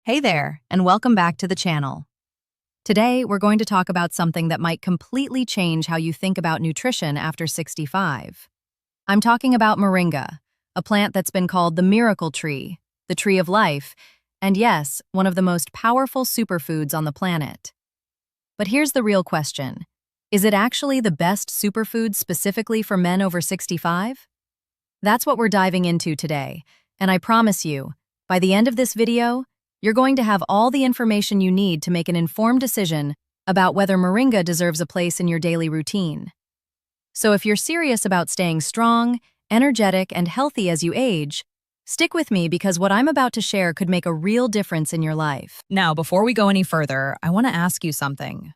Hey there, and welcome back to the channel. Today, we're going to talk about something that might completely change how you think about nutrition after 65. I'm talking about moringa, a plant that's been called the miracle tree, the tree of life, and yes, one of the most powerful superfoods on the planet. But here's the real question. Is it actually the best superfood specifically for men over 65? That's what we're diving into today, and I promise you, by the end of this video, you're going to have all the information you need to make an informed decision about whether moringa deserves a place in your daily routine. So if you're serious about staying strong, energetic, and healthy as you age, stick with me because what I'm about to share could make a real difference in your life. Now, before we go any further, I want to ask you something.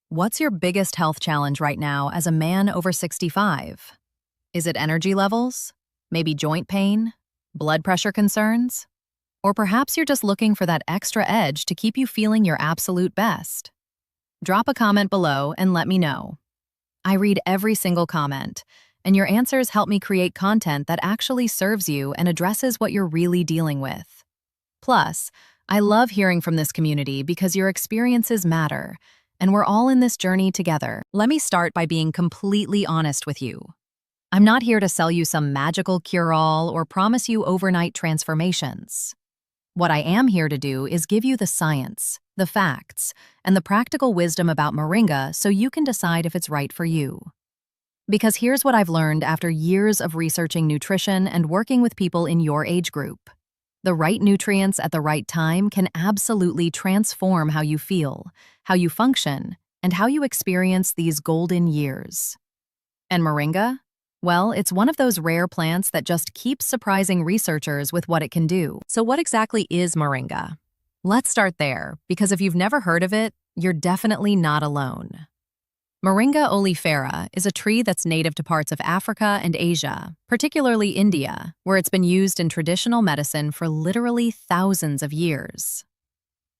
What's your biggest health challenge right now as a man over 65? Is it energy levels? Maybe joint pain? Blood pressure concerns? Or perhaps you're just looking for that extra edge to keep you feeling your absolute best. Drop a comment below and let me know. I read every single comment, and your answers help me create content that actually serves you and addresses what you're really dealing with. Plus, I love hearing from this community because your experiences matter, and we're all in this journey together. Let me start by being completely honest with you. I'm not here to sell you some magical cure-all or promise you overnight transformations. What I am here to do is give you the science, the facts, and the practical wisdom about moringa so you can decide if it's right for you. Because here's what I've learned after years of researching nutrition and working with people in your age group. The right nutrients at the right time can absolutely transform how you feel, how you function, and how you experience these golden years. And moringa? Well, it's one of those rare plants that just keeps surprising researchers with what it can do. So what exactly is moringa? Let's start there, because if you've never heard of it, you're definitely not alone. Moringa oleifera is a tree that's native to parts of Africa and Asia, particularly India, where it's been used in traditional medicine for literally thousands of years.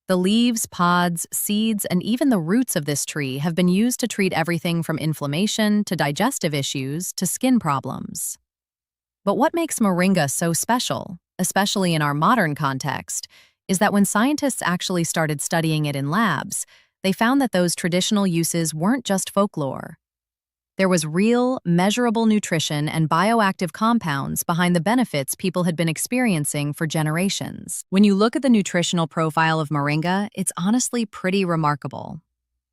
The leaves, pods, seeds, and even the roots of this tree have been used to treat everything from inflammation to digestive issues to skin problems. But what makes moringa so special, especially in our modern context, is that when scientists actually started studying it in labs, they found that those traditional uses weren't just folklore. There was real, measurable nutrition and bioactive compounds behind the benefits people had been experiencing for generations. When you look at the nutritional profile of moringa, it's honestly pretty remarkable.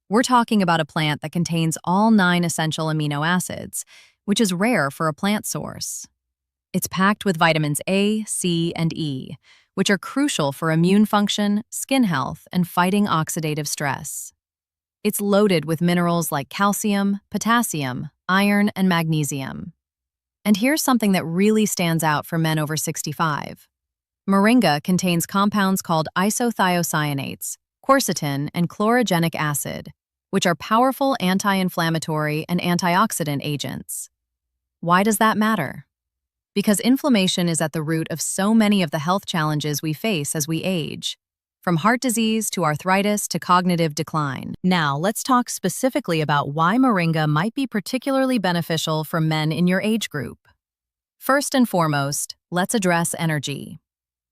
We're talking about a plant that contains all 9 essential amino acids, which is rare for a plant source. It's packed with vitamins A, C, and E, which are crucial for immune function, skin health, and fighting oxidative stress. It's loaded with minerals like calcium, potassium, iron, and magnesium. And here's something that really stands out for men over 65. Moringa contains compounds called isothiocyanates, quercetin, and chlorogenic acid, which are powerful anti-inflammatory and antioxidant agents. Why does that matter? Because inflammation is at the root of so many of the health challenges we face as we age, from heart disease to arthritis to cognitive decline. Now, let's talk specifically about why moringa might be particularly beneficial for men in your age group. First and foremost, let's address energy.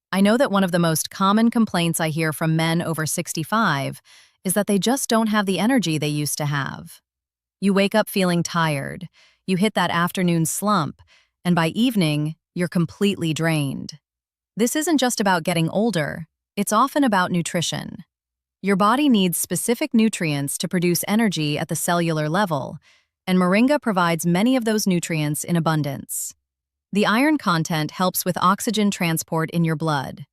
I know that one of the most common complaints I hear from men over 65 is that they just don't have the energy they used to have. You wake up feeling tired, you hit that afternoon slump, and by evening, you're completely drained. This isn't just about getting older. It's often about nutrition. Your body needs specific nutrients to produce energy at the cellular level, and moringa provides many of those nutrients in abundance. The iron content helps with oxygen transport in your blood.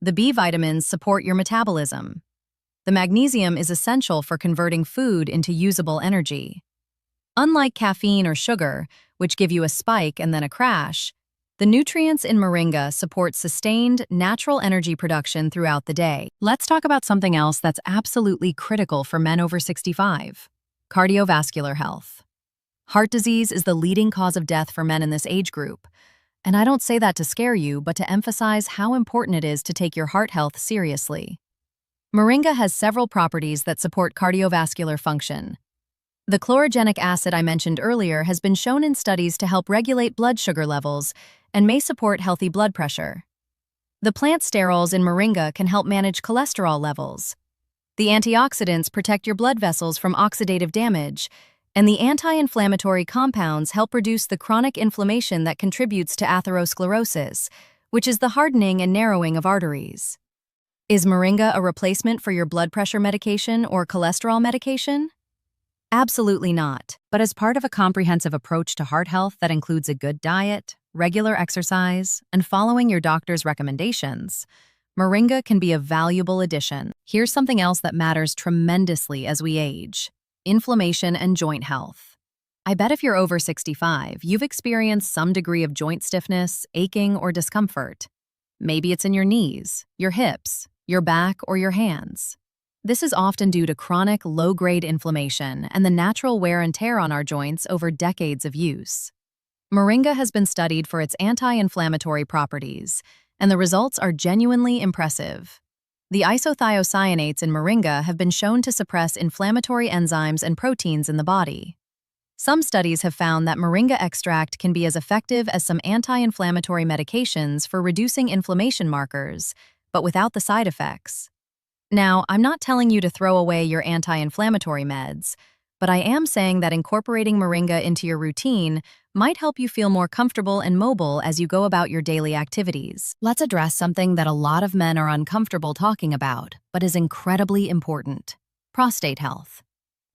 The B vitamins support your metabolism. The magnesium is essential for converting food into usable energy. Unlike caffeine or sugar, which give you a spike and then a crash, the nutrients in moringa support sustained, natural energy production throughout the day. Let's talk about something else that's absolutely critical for men over 65: cardiovascular health. Heart disease is the leading cause of death for men in this age group. And I don't say that to scare you, but to emphasize how important it is to take your heart health seriously. Moringa has several properties that support cardiovascular function. The chlorogenic acid I mentioned earlier has been shown in studies to help regulate blood sugar levels and may support healthy blood pressure. The plant sterols in moringa can help manage cholesterol levels. The antioxidants protect your blood vessels from oxidative damage, and the anti-inflammatory compounds help reduce the chronic inflammation that contributes to atherosclerosis, which is the hardening and narrowing of arteries. Is moringa a replacement for your blood pressure medication or cholesterol medication? Absolutely not. But as part of a comprehensive approach to heart health that includes a good diet, regular exercise, and following your doctor's recommendations, moringa can be a valuable addition. Here's something else that matters tremendously as we age: inflammation and joint health. I bet if you're over 65, you've experienced some degree of joint stiffness, aching, or discomfort. Maybe it's in your knees, your hips, your back, or your hands. This is often due to chronic, low-grade inflammation and the natural wear and tear on our joints over decades of use. Moringa has been studied for its anti-inflammatory properties, and the results are genuinely impressive. The isothiocyanates in moringa have been shown to suppress inflammatory enzymes and proteins in the body. Some studies have found that moringa extract can be as effective as some anti-inflammatory medications for reducing inflammation markers, but without the side effects. Now, I'm not telling you to throw away your anti-inflammatory meds, but I am saying that incorporating moringa into your routine might help you feel more comfortable and mobile as you go about your daily activities. Let's address something that a lot of men are uncomfortable talking about, but is incredibly important: prostate health.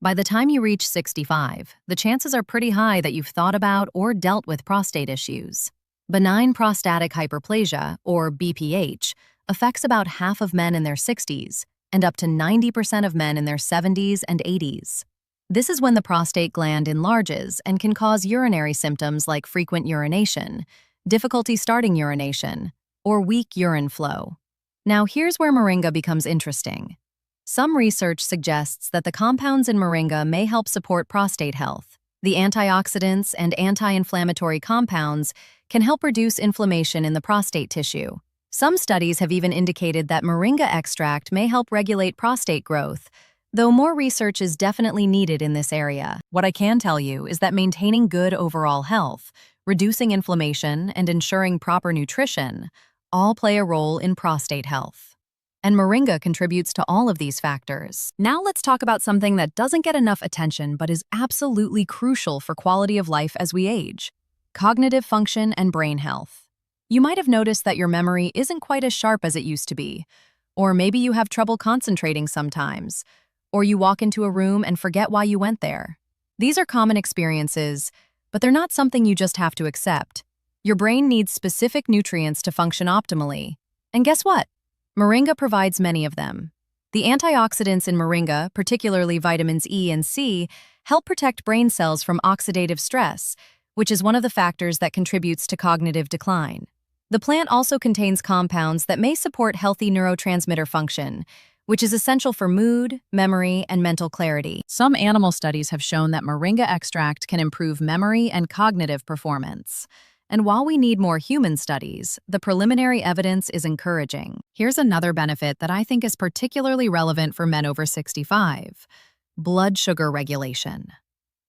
By the time you reach 65, the chances are pretty high that you've thought about or dealt with prostate issues. Benign prostatic hyperplasia, or BPH, affects about half of men in their 60s and up to 90% of men in their 70s and 80s. This is when the prostate gland enlarges and can cause urinary symptoms like frequent urination, difficulty starting urination, or weak urine flow. Now, here's where moringa becomes interesting. Some research suggests that the compounds in moringa may help support prostate health. The antioxidants and anti-inflammatory compounds can help reduce inflammation in the prostate tissue. Some studies have even indicated that moringa extract may help regulate prostate growth, though more research is definitely needed in this area. What I can tell you is that maintaining good overall health, reducing inflammation, and ensuring proper nutrition all play a role in prostate health. And moringa contributes to all of these factors. Now let's talk about something that doesn't get enough attention but is absolutely crucial for quality of life as we age: cognitive function and brain health. You might have noticed that your memory isn't quite as sharp as it used to be, or maybe you have trouble concentrating sometimes, or you walk into a room and forget why you went there. These are common experiences, but they're not something you just have to accept. Your brain needs specific nutrients to function optimally. And guess what? Moringa provides many of them. The antioxidants in moringa, particularly vitamins E and C, help protect brain cells from oxidative stress, which is one of the factors that contributes to cognitive decline. The plant also contains compounds that may support healthy neurotransmitter function, which is essential for mood, memory, and mental clarity. Some animal studies have shown that moringa extract can improve memory and cognitive performance. And while we need more human studies, the preliminary evidence is encouraging. Here's another benefit that I think is particularly relevant for men over 65: blood sugar regulation.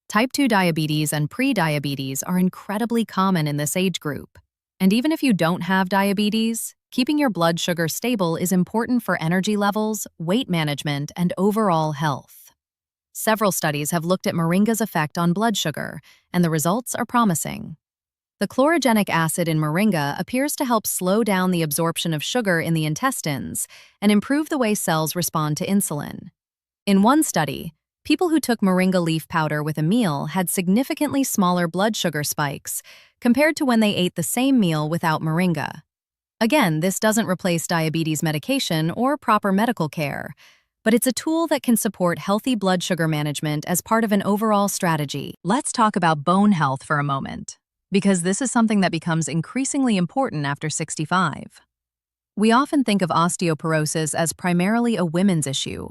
Type 2 diabetes and pre-diabetes are incredibly common in this age group. And even if you don't have diabetes, keeping your blood sugar stable is important for energy levels, weight management, and overall health. Several studies have looked at moringa's effect on blood sugar, and the results are promising. The chlorogenic acid in moringa appears to help slow down the absorption of sugar in the intestines and improve the way cells respond to insulin. In one study, people who took moringa leaf powder with a meal had significantly smaller blood sugar spikes compared to when they ate the same meal without moringa. Again, this doesn't replace diabetes medication or proper medical care, but it's a tool that can support healthy blood sugar management as part of an overall strategy. Let's talk about bone health for a moment, because this is something that becomes increasingly important after 65. We often think of osteoporosis as primarily a women's issue,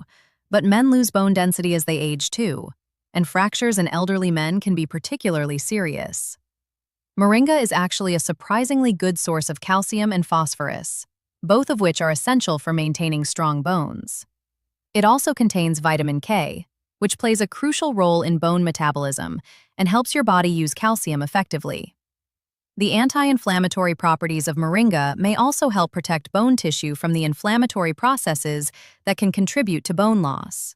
but men lose bone density as they age too, and fractures in elderly men can be particularly serious. Moringa is actually a surprisingly good source of calcium and phosphorus, both of which are essential for maintaining strong bones. It also contains vitamin K, which plays a crucial role in bone metabolism and helps your body use calcium effectively. The anti-inflammatory properties of moringa may also help protect bone tissue from the inflammatory processes that can contribute to bone loss.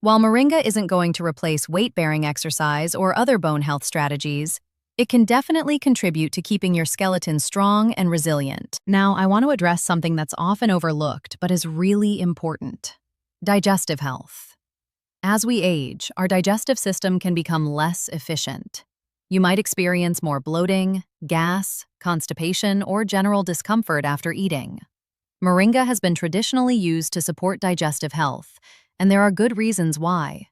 While moringa isn't going to replace weight-bearing exercise or other bone health strategies, it can definitely contribute to keeping your skeleton strong and resilient. Now, I want to address something that's often overlooked but is really important: digestive health. As we age, our digestive system can become less efficient. You might experience more bloating, gas, constipation, or general discomfort after eating. Moringa has been traditionally used to support digestive health, and there are good reasons why.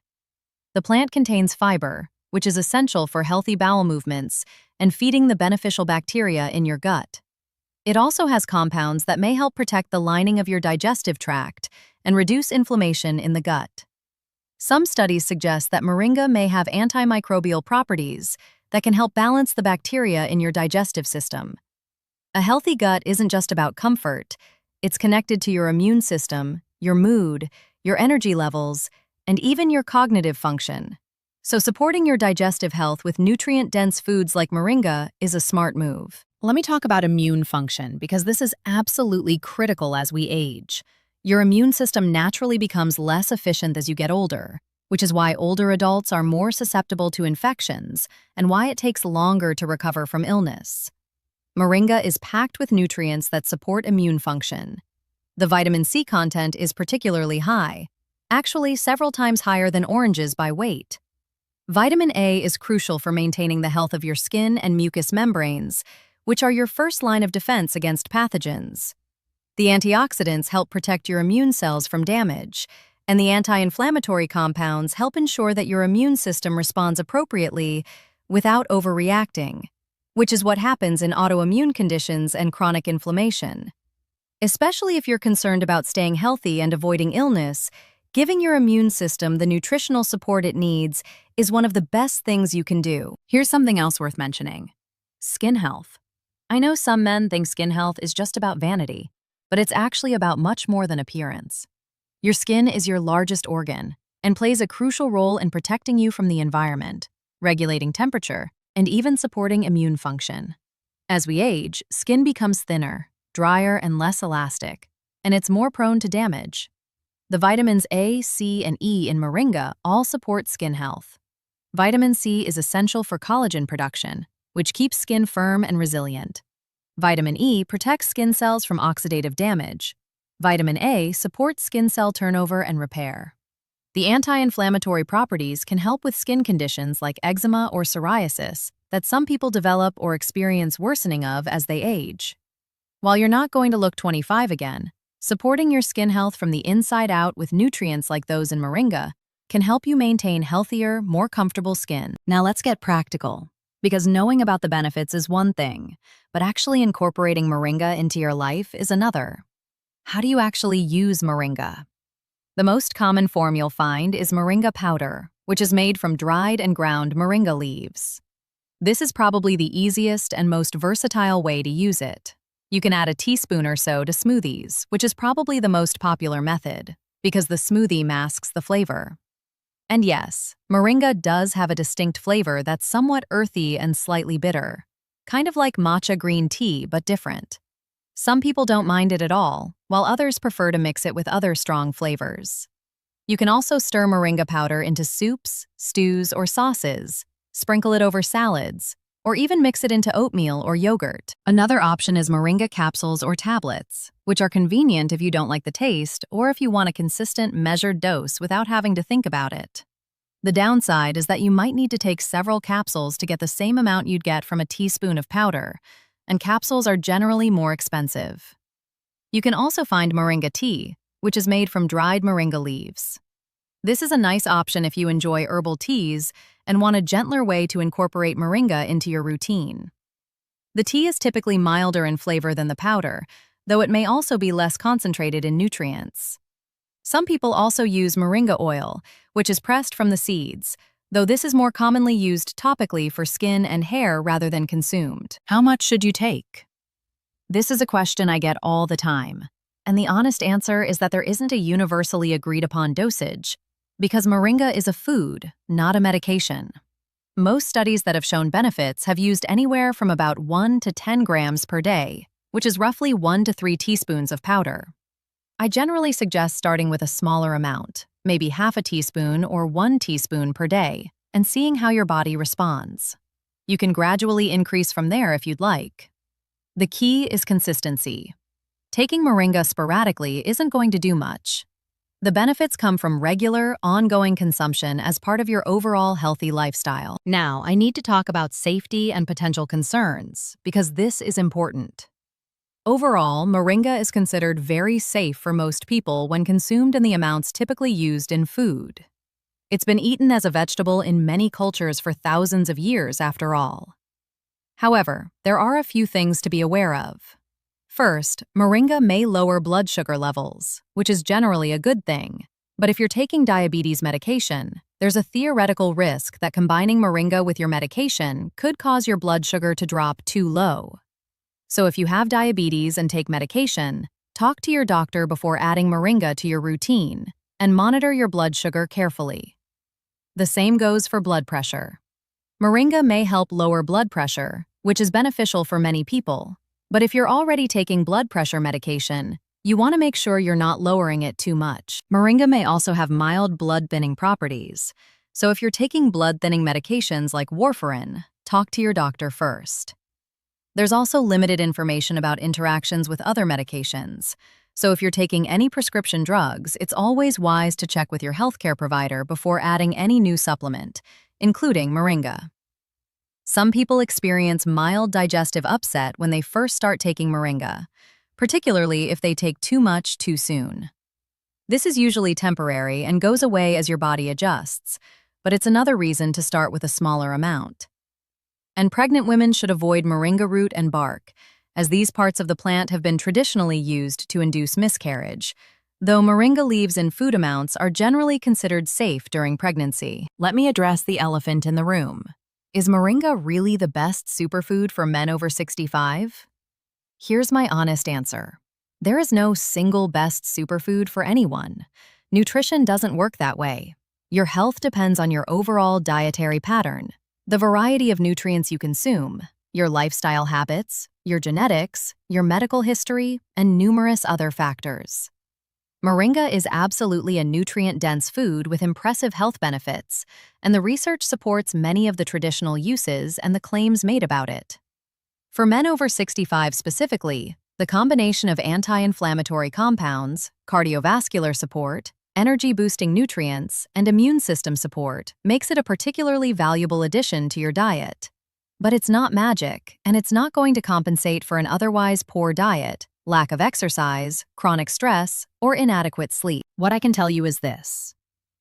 The plant contains fiber, which is essential for healthy bowel movements and feeding the beneficial bacteria in your gut. It also has compounds that may help protect the lining of your digestive tract and reduce inflammation in the gut. Some studies suggest that moringa may have antimicrobial properties that can help balance the bacteria in your digestive system. A healthy gut isn't just about comfort, it's connected to your immune system, your mood, your energy levels, and even your cognitive function. So supporting your digestive health with nutrient-dense foods like moringa is a smart move. Let me talk about immune function, because this is absolutely critical as we age. Your immune system naturally becomes less efficient as you get older, which is why older adults are more susceptible to infections and why it takes longer to recover from illness. Moringa is packed with nutrients that support immune function. The vitamin C content is particularly high, actually several times higher than oranges by weight. Vitamin A is crucial for maintaining the health of your skin and mucous membranes, which are your first line of defense against pathogens. The antioxidants help protect your immune cells from damage, and the anti-inflammatory compounds help ensure that your immune system responds appropriately without overreacting, which is what happens in autoimmune conditions and chronic inflammation. Especially if you're concerned about staying healthy and avoiding illness, giving your immune system the nutritional support it needs is one of the best things you can do. Here's something else worth mentioning: skin health. I know some men think skin health is just about vanity, but it's actually about much more than appearance. Your skin is your largest organ and plays a crucial role in protecting you from the environment, regulating temperature, and even supporting immune function. As we age, skin becomes thinner, drier, and less elastic, and it's more prone to damage. The vitamins A, C, and E in moringa all support skin health. Vitamin C is essential for collagen production, which keeps skin firm and resilient. Vitamin E protects skin cells from oxidative damage. Vitamin A supports skin cell turnover and repair. The anti-inflammatory properties can help with skin conditions like eczema or psoriasis that some people develop or experience worsening of as they age. While you're not going to look 25 again, supporting your skin health from the inside out with nutrients like those in moringa can help you maintain healthier, more comfortable skin. Now let's get practical, because knowing about the benefits is one thing, but actually incorporating moringa into your life is another. How do you actually use moringa? The most common form you'll find is moringa powder, which is made from dried and ground moringa leaves. This is probably the easiest and most versatile way to use it. You can add a teaspoon or so to smoothies, which is probably the most popular method, because the smoothie masks the flavor. And yes, moringa does have a distinct flavor that's somewhat earthy and slightly bitter, kind of like matcha green tea, but different. Some people don't mind it at all, while others prefer to mix it with other strong flavors. You can also stir moringa powder into soups, stews, or sauces, sprinkle it over salads, or even mix it into oatmeal or yogurt. Another option is moringa capsules or tablets, which are convenient if you don't like the taste or if you want a consistent, measured dose without having to think about it. The downside is that you might need to take several capsules to get the same amount you'd get from a teaspoon of powder, and capsules are generally more expensive. You can also find moringa tea, which is made from dried moringa leaves. This is a nice option if you enjoy herbal teas and want a gentler way to incorporate moringa into your routine. The tea is typically milder in flavor than the powder, though it may also be less concentrated in nutrients. Some people also use moringa oil, which is pressed from the seeds, though this is more commonly used topically for skin and hair rather than consumed. How much should you take? This is a question I get all the time, and the honest answer is that there isn't a universally agreed-upon dosage, because moringa is a food, not a medication. Most studies that have shown benefits have used anywhere from about 1 to 10 grams per day, which is roughly 1 to 3 teaspoons of powder. I generally suggest starting with a smaller amount, maybe half a teaspoon or 1 teaspoon per day, and seeing how your body responds. You can gradually increase from there if you'd like. The key is consistency. Taking Moringa sporadically isn't going to do much. The benefits come from regular, ongoing consumption as part of your overall healthy lifestyle. Now, I need to talk about safety and potential concerns, because this is important. Overall, Moringa is considered very safe for most people when consumed in the amounts typically used in food. It's been eaten as a vegetable in many cultures for thousands of years, after all. However, there are a few things to be aware of. First, Moringa may lower blood sugar levels, which is generally a good thing. But if you're taking diabetes medication, there's a theoretical risk that combining Moringa with your medication could cause your blood sugar to drop too low. So if you have diabetes and take medication, talk to your doctor before adding Moringa to your routine and monitor your blood sugar carefully. The same goes for blood pressure. Moringa may help lower blood pressure, which is beneficial for many people. But if you're already taking blood pressure medication, you want to make sure you're not lowering it too much. Moringa may also have mild blood-thinning properties. So if you're taking blood-thinning medications like warfarin, talk to your doctor first. There's also limited information about interactions with other medications. So if you're taking any prescription drugs, it's always wise to check with your healthcare provider before adding any new supplement, including Moringa. Some people experience mild digestive upset when they first start taking Moringa, particularly if they take too much too soon. This is usually temporary and goes away as your body adjusts, but it's another reason to start with a smaller amount. And pregnant women should avoid moringa root and bark, as these parts of the plant have been traditionally used to induce miscarriage, though moringa leaves in food amounts are generally considered safe during pregnancy. Let me address the elephant in the room. Is moringa really the best superfood for men over 65? Here's my honest answer. There is no single best superfood for anyone. Nutrition doesn't work that way. Your health depends on your overall dietary pattern, the variety of nutrients you consume, your lifestyle habits, your genetics, your medical history, and numerous other factors. Moringa is absolutely a nutrient-dense food with impressive health benefits, and the research supports many of the traditional uses and the claims made about it. For men over 65 specifically, the combination of anti-inflammatory compounds, cardiovascular support, energy-boosting nutrients, and immune system support makes it a particularly valuable addition to your diet. But it's not magic, and it's not going to compensate for an otherwise poor diet, lack of exercise, chronic stress, or inadequate sleep. What I can tell you is this.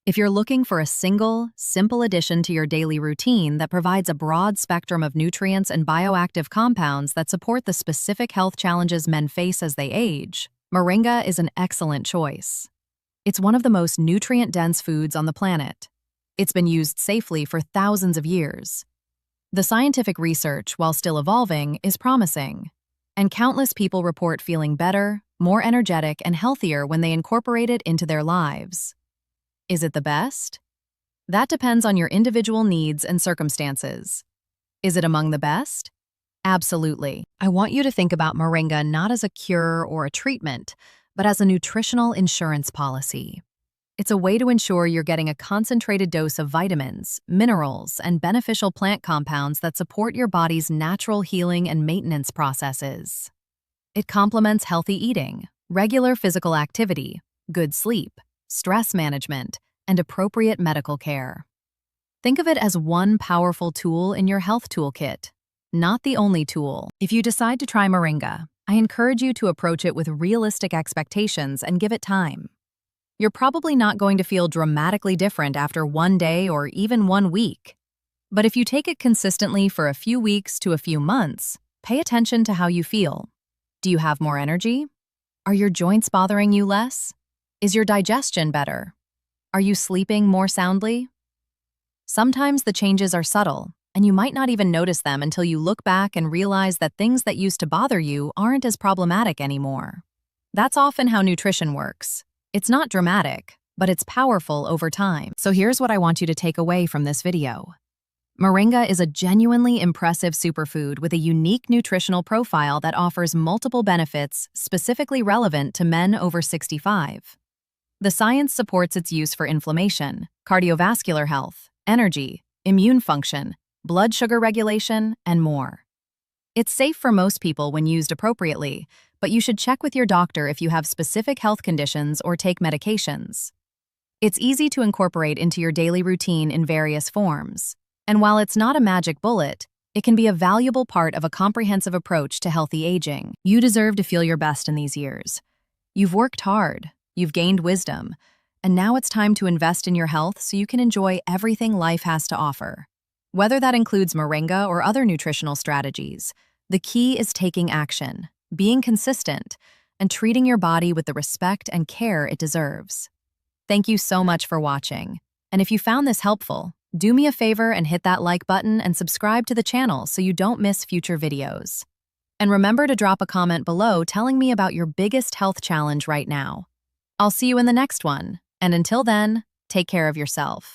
If you're looking for a single, simple addition to your daily routine that provides a broad spectrum of nutrients and bioactive compounds that support the specific health challenges men face as they age, Moringa is an excellent choice. It's one of the most nutrient-dense foods on the planet. It's been used safely for thousands of years. The scientific research, while still evolving, is promising, and countless people report feeling better, more energetic, and healthier when they incorporate it into their lives. Is it the best? That depends on your individual needs and circumstances. Is it among the best? Absolutely. I want you to think about Moringa not as a cure or a treatment, but as a nutritional insurance policy. It's a way to ensure you're getting a concentrated dose of vitamins, minerals, and beneficial plant compounds that support your body's natural healing and maintenance processes. It complements healthy eating, regular physical activity, good sleep, stress management, and appropriate medical care. Think of it as one powerful tool in your health toolkit, not the only tool. If you decide to try Moringa, I encourage you to approach it with realistic expectations and give it time. You're probably not going to feel dramatically different after one day or even 1 week. But if you take it consistently for a few weeks to a few months, pay attention to how you feel. Do you have more energy? Are your joints bothering you less? Is your digestion better? Are you sleeping more soundly? Sometimes the changes are subtle, and you might not even notice them until you look back and realize that things that used to bother you aren't as problematic anymore. That's often how nutrition works. It's not dramatic, but it's powerful over time. So here's what I want you to take away from this video. Moringa is a genuinely impressive superfood with a unique nutritional profile that offers multiple benefits specifically relevant to men over 65. The science supports its use for inflammation, cardiovascular health, energy, immune function, blood sugar regulation, and more. It's safe for most people when used appropriately, but you should check with your doctor if you have specific health conditions or take medications. It's easy to incorporate into your daily routine in various forms. And while it's not a magic bullet, it can be a valuable part of a comprehensive approach to healthy aging. You deserve to feel your best in these years. You've worked hard, you've gained wisdom, and now it's time to invest in your health so you can enjoy everything life has to offer. Whether that includes Moringa or other nutritional strategies, the key is taking action, being consistent, and treating your body with the respect and care it deserves. Thank you so much for watching. And if you found this helpful, do me a favor and hit that like button and subscribe to the channel so you don't miss future videos. And remember to drop a comment below telling me about your biggest health challenge right now. I'll see you in the next one, and until then, take care of yourself.